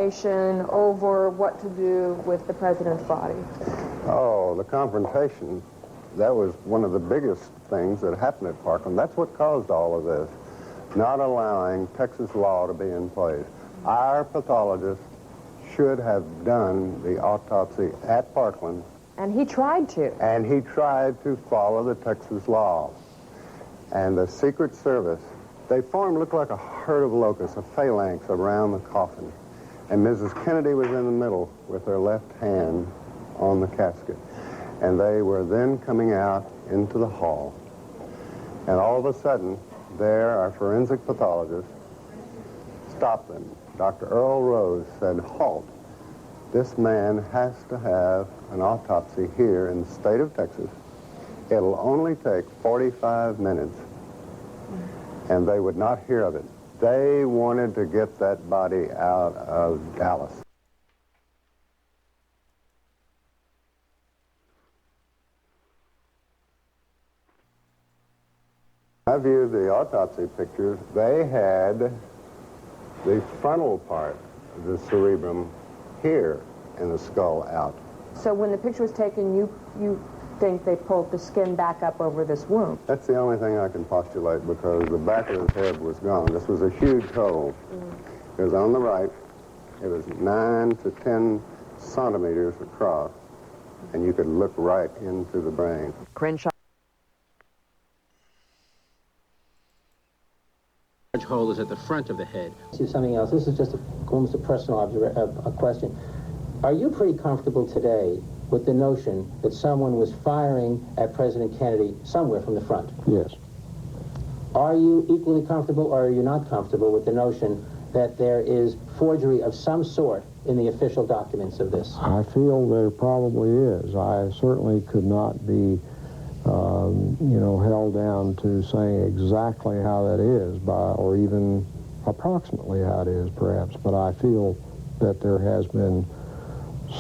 over what to do with the president's body? Oh, the confrontation, that was one of the biggest things that happened at Parkland. That's what caused all of this, not allowing Texas law to be in place. Our pathologist should have done the autopsy at Parkland. And he tried to. And he tried to follow the Texas law. And the Secret Service, they looked like a herd of locusts, a phalanx around the coffin. And Mrs. Kennedy was in the middle with her left hand on the casket. And they were then coming out into the hall. And all of a sudden, there, our forensic pathologist stopped them. Dr. Earl Rose said, "Halt. This man has to have an autopsy here in the state of Texas. It'll only take 45 minutes." And they would not hear of it. They wanted to get that body out of Dallas. I viewed the autopsy pictures. They had the frontal part of the cerebrum here and the skull out. So when the picture was taken, you think they pulled the skin back up over this wound? That's the only thing I can postulate, because the back of his head was gone. This was a huge hole. It was on the right. It was 9 to 10 centimeters across, and you could look right into the brain. Crenshaw. Large hole is at the front of the head. See something else. This is just almost a personal a question. Are you pretty comfortable today with the notion that someone was firing at President Kennedy somewhere from the front? Yes. Are you equally comfortable, or are you not comfortable with the notion that there is forgery of some sort in the official documents of this? I feel there probably is. I certainly could not be held down to saying exactly how that is, or even approximately how it is, perhaps. But I feel that there has been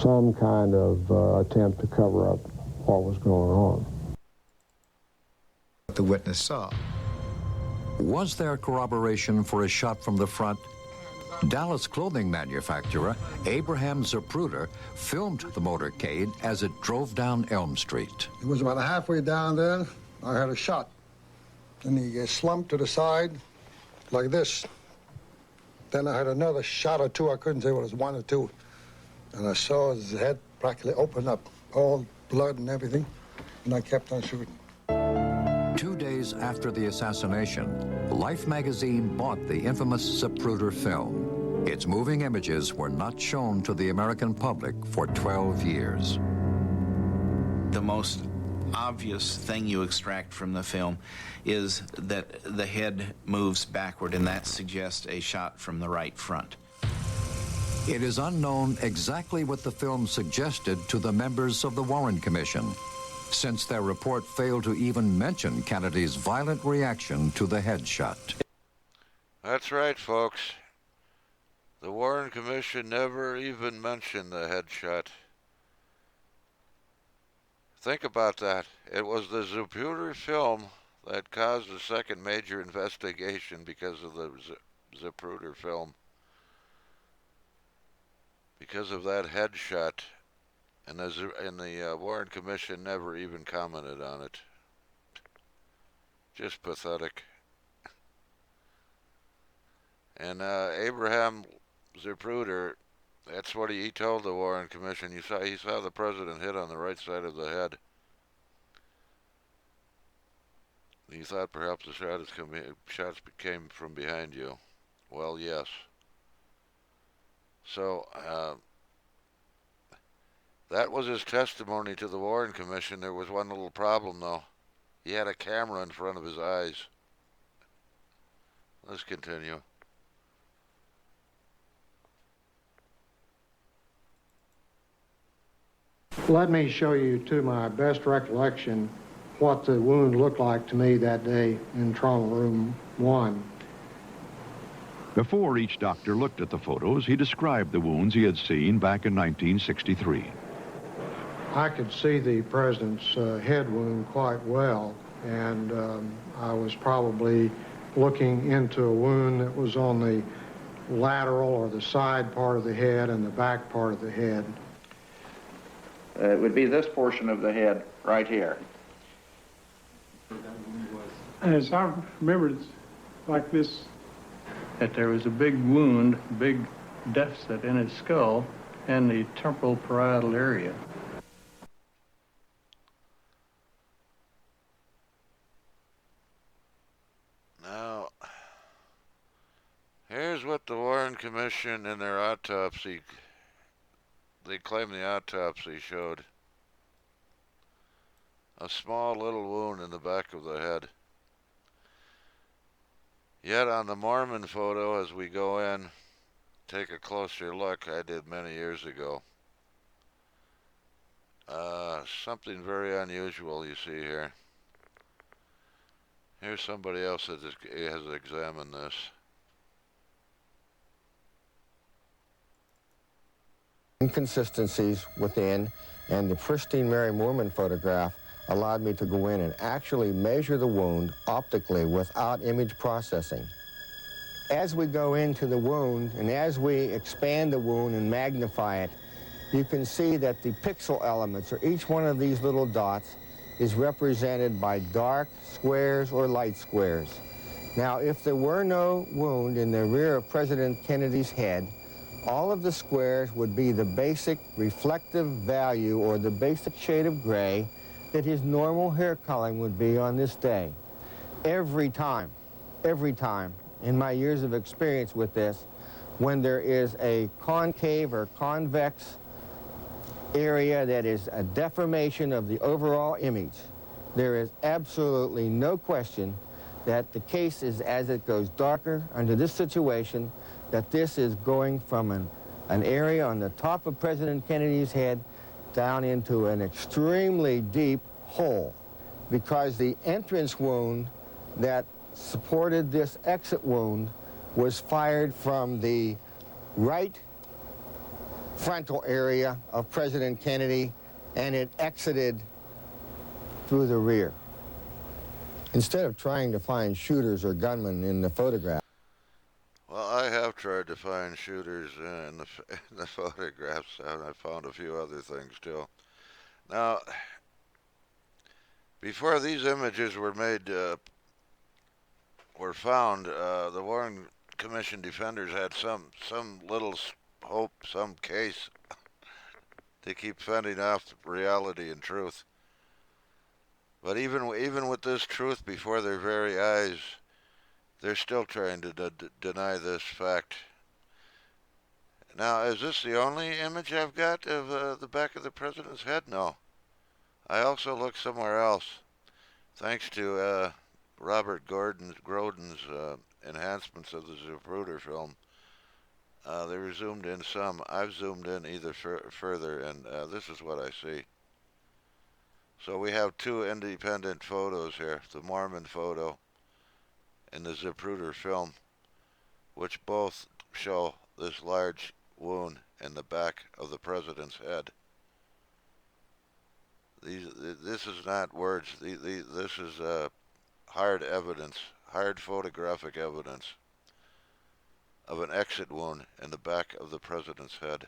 some kind of attempt to cover up what was going on. The witness saw. Was there corroboration for a shot from the front? Dallas clothing manufacturer Abraham Zapruder filmed the motorcade as it drove down Elm Street. It was about halfway down there. I had a shot. And he slumped to the side like this. Then I had another shot or two. I couldn't say what it was, one or two. And I saw his head practically open up, all blood and everything. And I kept on shooting. 2 days after the assassination, Life magazine bought the infamous Zapruder film. Its moving images were not shown to the American public for 12 years. The most obvious thing you extract from the film is that the head moves backward, and that suggests a shot from the right front. It is unknown exactly what the film suggested to the members of the Warren Commission, since their report failed to even mention Kennedy's violent reaction to the headshot. That's right, folks. The Warren Commission never even mentioned the headshot. Think about that. It was the Zapruder film that caused the second major investigation because of the Zapruder film. Because of that headshot. And the Warren Commission never even commented on it. Just pathetic. And Abraham Zapruder, that's what he told the Warren Commission. He saw the president hit on the right side of the head. He thought perhaps the shots came from behind you. Well, yes. So, that was his testimony to the Warren Commission. There was one little problem, though. He had a camera in front of his eyes. Let's continue. Let me show you, to my best recollection, what the wound looked like to me that day in trauma room 1. Before each doctor looked at the photos, he described the wounds he had seen back in 1963. I could see the president's head wound quite well, and I was probably looking into a wound that was on the lateral or the side part of the head and the back part of the head? It would be this portion of the head right here. As I remember, it's like this, that there was a big wound, big deficit in his skull and the temporal parietal area. Now, here's what the Warren Commission in their autopsy, they claim the autopsy showed. A small little wound in the back of the head. Yet on the Mormon photo, as we go in, take a closer look, I did many years ago. Something very unusual you see here. Here's somebody else that has examined this. Inconsistencies within, and the pristine Mary Moorman photograph allowed me to go in and actually measure the wound optically without image processing. As we go into the wound and as we expand the wound and magnify it, you can see that the pixel elements, or each one of these little dots, is represented by dark squares or light squares. Now, if there were no wound in the rear of President Kennedy's head, all of the squares would be the basic reflective value or the basic shade of gray that his normal hair coloring would be on this day. Every time, in my years of experience with this, when there is a concave or convex area that is a deformation of the overall image, there is absolutely no question that the case is, as it goes darker under this situation, that this is going from an area on the top of President Kennedy's head down into an extremely deep hole, because the entrance wound that supported this exit wound was fired from the right frontal area of President Kennedy, and it exited through the rear. Instead of trying to find shooters or gunmen in the photograph. Well, I have tried to find shooters in the photographs, and I found a few other things too. Now, before these images were made, were found, the Warren Commission defenders had some little hope, some case to keep fending off reality and truth. But even with this truth before their very eyes, they're still trying to deny this fact. Now, is this the only image I've got of the back of the president's head? No. I also looked somewhere else. Thanks to Robert Grodin's enhancements of the Zapruder film, they were zoomed in some. I've zoomed in either further, and this is what I see. So we have two independent photos here, the Mormon photo and the Zapruder film, which both show this large wound in the back of the president's head. This is not words. This is hard evidence, hard photographic evidence of an exit wound in the back of the president's head.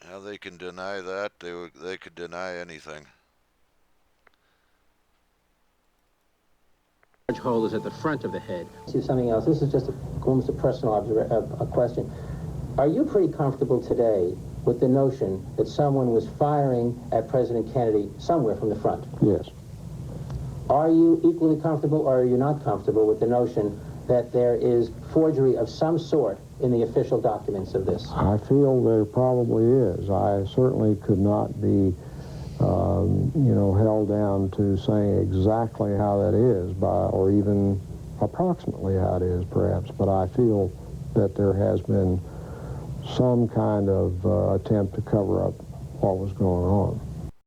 Now they can deny that. They could deny anything. Large hole is at the front of the head. See something else. This is just almost a personal a question. Are you pretty comfortable today with the notion that someone was firing at President Kennedy somewhere from the front? Yes. Are you equally comfortable, or are you not comfortable with the notion that there is forgery of some sort in the official documents of this? I feel there probably is. I certainly could not be, held down to saying exactly how that is, or even approximately how it is, perhaps. But I feel that there has been some kind of attempt to cover up what was going on.